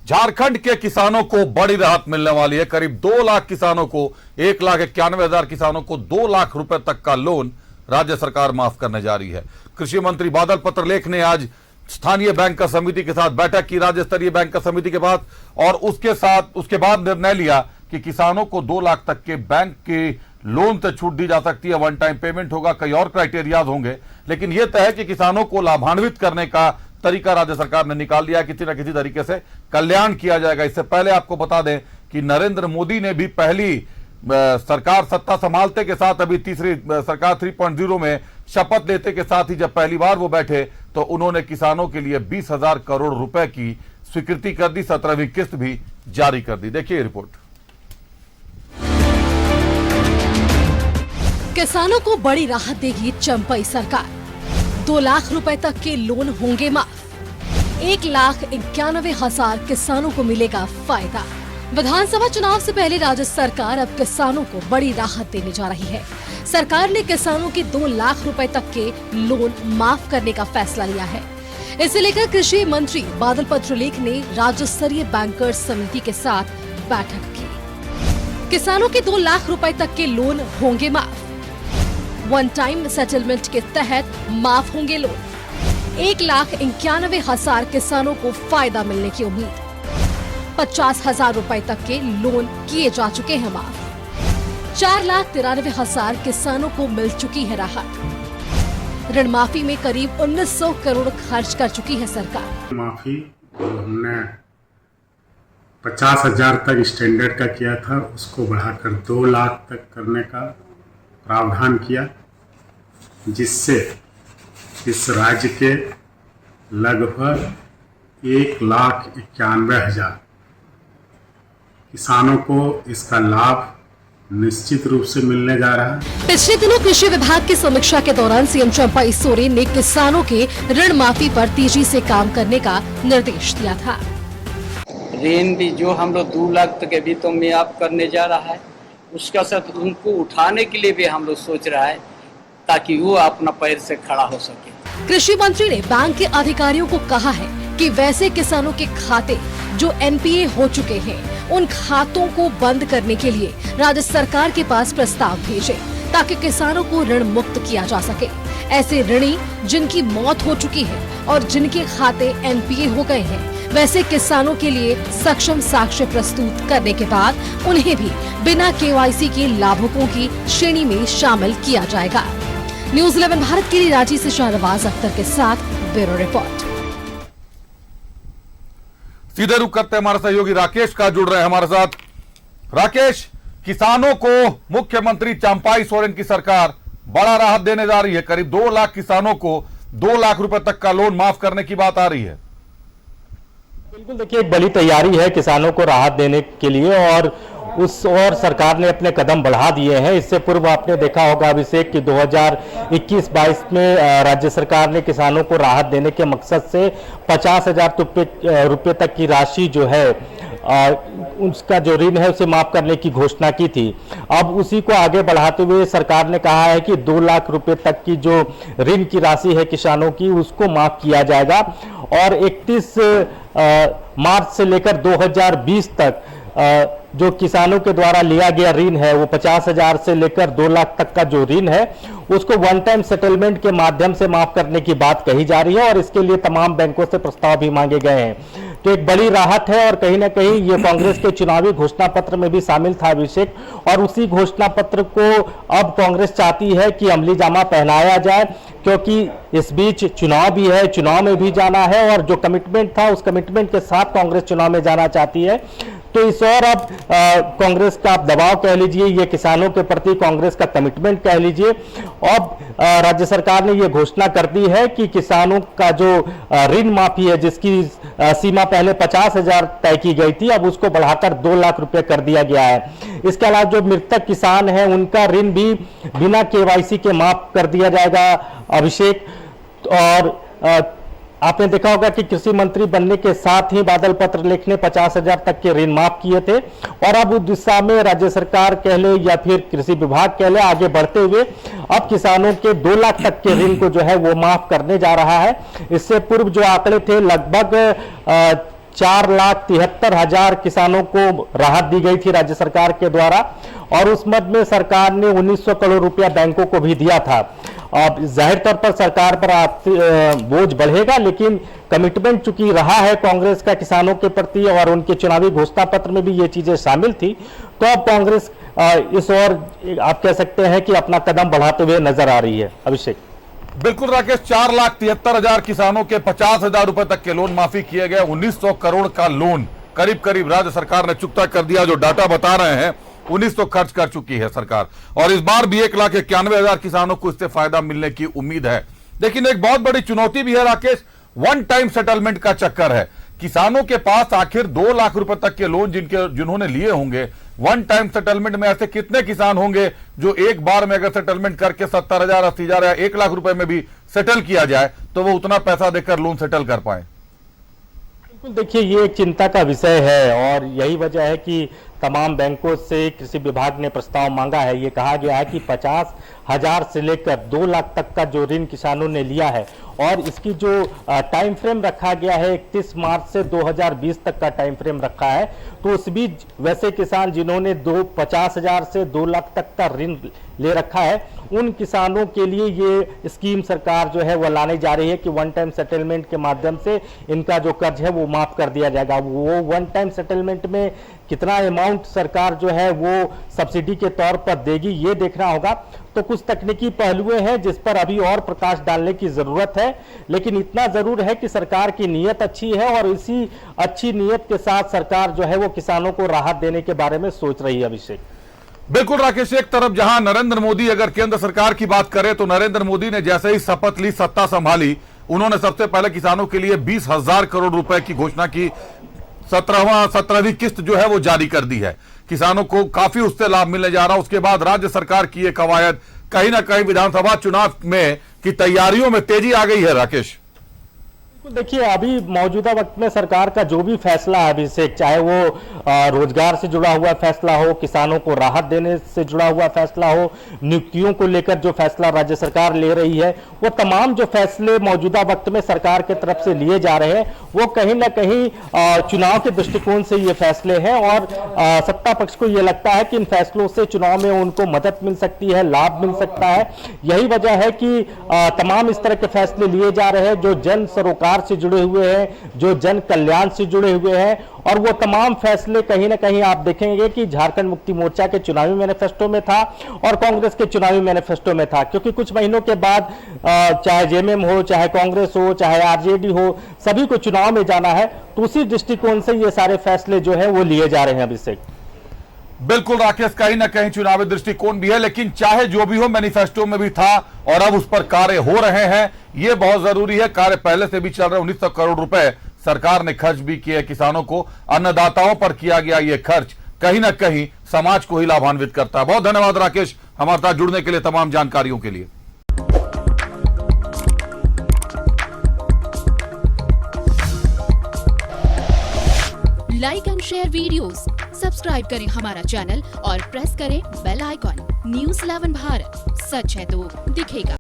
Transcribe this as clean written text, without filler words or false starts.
झारखंड के किसानों को बड़ी राहत मिलने वाली है। करीब 2 लाख किसानों को, 1,91,000 किसानों को 2 लाख रुपए तक का लोन राज्य सरकार माफ करने जा रही है। कृषि मंत्री बादल पत्रलेख ने आज स्थानीय बैंकर समिति के साथ बैठक की, राज्य स्तरीय बैंकर समिति के बाद, और उसके बाद निर्णय लिया कि किसानों को 2 लाख तक के बैंक के लोन से छूट दी जा सकती है। वन टाइम पेमेंट होगा, कई और क्राइटेरियाज होंगे, लेकिन यह तय है कि किसानों को लाभान्वित करने का तरीका राज्य सरकार ने निकाल लिया है। किसी न किसी तरीके से कल्याण किया जाएगा। इससे पहले आपको बता दें कि नरेंद्र मोदी ने भी पहली सरकार सत्ता संभालते के साथ, अभी तीसरी सरकार 3.0 में शपथ लेते के साथ ही जब पहली बार वो बैठे तो उन्होंने किसानों के लिए 20,000 करोड़ रुपए की स्वीकृति कर दी, 17वीं किस्त भी जारी कर दी। देखिए रिपोर्ट। किसानों को बड़ी राहत देगी चंपई सरकार। 2 लाख रुपए तक के लोन होंगे माफ। 1,91,000 किसानों को मिलेगा फायदा। विधानसभा चुनाव से पहले राज्य सरकार अब किसानों को बड़ी राहत देने जा रही है। सरकार ने किसानों के 2 लाख रुपए तक के लोन माफ करने का फैसला लिया है। इसे लेकर कृषि मंत्री बादल पत्रलेख ने राज्य स्तरीय बैंकर्स समिति के साथ बैठक की। किसानों के 2 लाख रुपए तक के लोन होंगे माफ। वन टाइम सेटलमेंट के तहत माफ होंगे लोन। 1,91,000 किसानों को फायदा मिलने की उम्मीद। 50,000 रुपए तक के लोन किए जा चुके हैं माफ। 4,93,000 किसानों को मिल चुकी है राहत। ऋण माफी में करीब 1,900 करोड़ खर्च कर चुकी है सरकार। माफी हमने 50,000 तक स्टैंडर्ड का किया था, उसको बढ़ाकर 2 लाख तक करने का प्रावधान किया, जिससे इस राज्य के लगभग 1,91,000 किसानों को इसका लाभ निश्चित रूप से मिलने जा रहा है। पिछले दिनों कृषि विभाग की समीक्षा के दौरान सीएम चंपई सोरेन ने किसानों के ऋण माफी पर तेजी से काम करने का निर्देश दिया था। ऋण भी जो हम लोग 2 लाख तक अभी तो माफ करने जा रहा है, उसका साथ उनको उठाने के लिए भी हम लोग सोच रहा है ताकि वो अपना पैर से खड़ा हो सके। कृषि मंत्री ने बैंक के अधिकारियों को कहा है कि वैसे किसानों के खाते जो एनपीए हो चुके हैं, उन खातों को बंद करने के लिए राज्य सरकार के पास प्रस्ताव भेजे ताकि किसानों को ऋण मुक्त किया जा सके। ऐसे ऋणी जिनकी मौत हो चुकी है और जिनके खाते एनपीए हो गए हैं, वैसे किसानों के लिए सक्षम साक्ष्य प्रस्तुत करने के बाद उन्हें भी बिना केवाईसी के लाभुकों की श्रेणी में शामिल किया जाएगा। न्यूज़ 11 भारत के लिए रांची से शाहनवाज अख्तर के साथ ब्यूरो रिपोर्ट। सीधे रुख करते हैं हमारे सहयोगी राकेश का, जुड़ रहे हैं हमारे साथ। राकेश, किसानों को मुख्यमंत्री चंपई सोरेन की सरकार बड़ा राहत देने जा रही है। करीब 2 लाख किसानों को 2 लाख रुपए तक का लोन माफ करने की बात आ रही है। बिल्कुल, देखिए एक बड़ी तैयारी है किसानों को राहत देने के लिए, और सरकार ने अपने कदम बढ़ा दिए हैं। इससे पूर्व आपने देखा होगा अभिषेक कि 2021-22 में राज्य सरकार ने किसानों को राहत देने के मकसद से 50,000 रुपये तक की राशि जो है उसका जो ऋण है उसे माफ करने की घोषणा की थी। अब उसी को आगे बढ़ाते हुए सरकार ने कहा है कि 2 लाख रुपए तक की जो ऋण की राशि है किसानों की, उसको माफ किया जाएगा, और 31 मार्च से लेकर 2020 तक जो किसानों के द्वारा लिया गया ऋण है वो 50,000 से लेकर 2 लाख तक का जो ऋण है उसको वन टाइम सेटलमेंट के माध्यम से माफ करने की बात कही जा रही है, और इसके लिए तमाम बैंकों से प्रस्ताव भी मांगे गए हैं। तो एक बड़ी राहत है, और कहीं ना कहीं ये कांग्रेस के चुनावी घोषणा पत्र में भी शामिल था अभिषेक, और उसी घोषणा पत्र को अब कांग्रेस चाहती है कि अमली जामा पहनाया जाए, क्योंकि इस बीच चुनाव भी है, चुनाव में भी जाना है, और जो कमिटमेंट था उस कमिटमेंट के साथ कांग्रेस चुनाव में जाना चाहती है। तो इस और अब कांग्रेस का आप दबाव कह लीजिए, ये किसानों के प्रति कांग्रेस का कमिटमेंट कह लीजिए। अब राज्य सरकार ने ये घोषणा कर दी है कि किसानों का जो ऋण माफी है, जिसकी सीमा पहले 50,000 तय की गई थी, अब उसको बढ़ाकर 2 लाख रुपए कर दिया गया है। इसके अलावा जो मृतक किसान हैं उनका ऋण भी बिना केवाईसी के माफ कर दिया जाएगा अभिषेक। और आपने देखा होगा कि कृषि मंत्री बनने के साथ ही बादल पत्रलेख ने 50,000 तक के ऋण माफ किए थे, और अब उस दिशा में राज्य सरकार कह ले या फिर कृषि विभाग कह ले, आगे बढ़ते हुए अब किसानों के 2 लाख तक के ऋण को जो है वो माफ करने जा रहा है। इससे पूर्व जो आंकड़े थे लगभग 4,73,000 किसानों को राहत दी गई थी राज्य सरकार के द्वारा, और उस मद में सरकार ने 1900 करोड़ रुपया बैंकों को भी दिया था। अब जाहिर तौर पर सरकार पर बोझ बढ़ेगा, लेकिन कमिटमेंट चूंकि रहा है कांग्रेस का किसानों के प्रति और उनके चुनावी घोषणा पत्र में भी ये चीजें शामिल थी, तो अब कांग्रेस इस ओर आप कह सकते हैं कि अपना कदम बढ़ाते हुए नजर आ रही है। अभिषेक। बिल्कुल राकेश, 4,73,000 किसानों के 50,000 रुपए तक के लोन माफी किए गए। 1900 करोड़ का लोन करीब करीब राज्य सरकार ने चुकता कर दिया। जो डाटा बता रहे हैं 1900 खर्च कर चुकी है सरकार, और इस बार भी 1,91,000 किसानों को इससे फायदा मिलने की उम्मीद है। लेकिन एक बहुत बड़ी चुनौती भी है राकेश, वन टाइम सेटलमेंट का चक्कर है। किसानों के पास आखिर 2 लाख रुपए तक के लोन जिन्होंने लिए होंगे, वन टाइम सेटलमेंट में ऐसे कितने किसान होंगे जो एक बार में अगर सेटलमेंट करके 70,000, 80,000 या 1 लाख रुपए में भी सेटल किया जाए तो वो उतना पैसा देकर लोन सेटल कर पाए? बिल्कुल, देखिए ये एक चिंता का विषय है, और यही वजह है कि तमाम बैंकों से कृषि विभाग ने प्रस्ताव मांगा है। ये कहा गया है कि 50,000 से लेकर 2 लाख तक का जो ऋण किसानों ने लिया है, और इसकी जो टाइम फ्रेम रखा गया है 31 मार्च से 2020 तक का टाइम फ्रेम रखा है, तो उस बीच वैसे किसान जिन्होंने 50,000 से 2 लाख तक का ऋण ले रखा है, उन किसानों के लिए ये स्कीम सरकार जो है वो लाने जा रही है कि वन टाइम सेटलमेंट के माध्यम से इनका जो कर्ज है वो माफ कर दिया जाएगा। वो वन टाइम सेटलमेंट में कितना अमाउंट सरकार जो है वो सब्सिडी के तौर पर देगी, ये देखना होगा। तो कुछ तकनीकी पहलुएं हैं जिस पर अभी और प्रकाश डालने की जरूरत है, लेकिन इतना जरूर है कि सरकार की नीयत अच्छी है, और इसी अच्छी नीयत के साथ सरकार जो है वो किसानों को राहत देने के बारे में सोच रही है। अभिषेक। बिल्कुल राकेश, एक तरफ जहां नरेंद्र मोदी अगर केंद्र सरकार की बात करें तो नरेंद्र मोदी ने जैसे ही शपथ ली, सत्ता संभाली, उन्होंने सबसे पहले किसानों के लिए 20,000 करोड़ रुपए की घोषणा की। 17वीं किस्त जो है वो जारी कर दी है। किसानों को काफी उससे लाभ मिलने जा रहा। उसके बाद राज्य सरकार की ये कवायद कहीं ना कहीं विधानसभा चुनाव में की तैयारियों में तेजी आ गई है राकेश। देखिए, अभी मौजूदा वक्त में सरकार का जो भी फैसला है अभिषेक, चाहे वो रोजगार से जुड़ा हुआ फैसला हो, किसानों को राहत देने से जुड़ा हुआ फैसला हो, नियुक्तियों को लेकर जो फैसला राज्य सरकार ले रही है, वो तमाम जो फैसले मौजूदा वक्त में सरकार के तरफ से लिए जा रहे हैं, वो कहीं ना कहीं चुनाव के दृष्टिकोण से ये फैसले हैं, और सत्ता पक्ष को ये लगता है कि इन फैसलों से चुनाव में उनको मदद मिल सकती है, लाभ मिल सकता है। यही वजह है कि तमाम इस तरह के फैसले लिए जा रहे हैं जो जन सरोकार से जुड़े हुए हैं, जो जन कल्याण से जुड़े हुए हैं, और वो तमाम फैसले कहीं ना कहीं आप देखेंगे कि झारखंड मुक्ति मोर्चा के चुनावी मैनिफेस्टो में था और कांग्रेस के चुनावी मैनिफेस्टो में था। क्योंकि कुछ महीनों के बाद चाहे जेएमएम हो, चाहे कांग्रेस हो, चाहे आरजेडी हो, सभी को चुनाव में जाना है, तो उसी दृष्टिकोण से ये सारे फैसले जो है वो लिए जा रहे हैं। अभिषेक। बिल्कुल राकेश, कहीं ना कहीं चुनावी दृष्टिकोण भी है, लेकिन चाहे जो भी हो मैनिफेस्टो में भी था और अब उस पर कार्य हो रहे हैं, ये बहुत जरूरी है। कार्य पहले से भी चल रहे। 1900 करोड़ रुपए सरकार ने खर्च भी किए किसानों को, अन्नदाताओं पर किया गया ये खर्च कहीं ना कहीं समाज को ही लाभान्वित करता है। बहुत धन्यवाद राकेश हमारे साथ जुड़ने के लिए, तमाम जानकारियों के लिए। Like and share videos, subscribe करें हमारा चैनल और प्रेस करें बेल आइकॉन। News 11 भारत, सच है तो दिखेगा।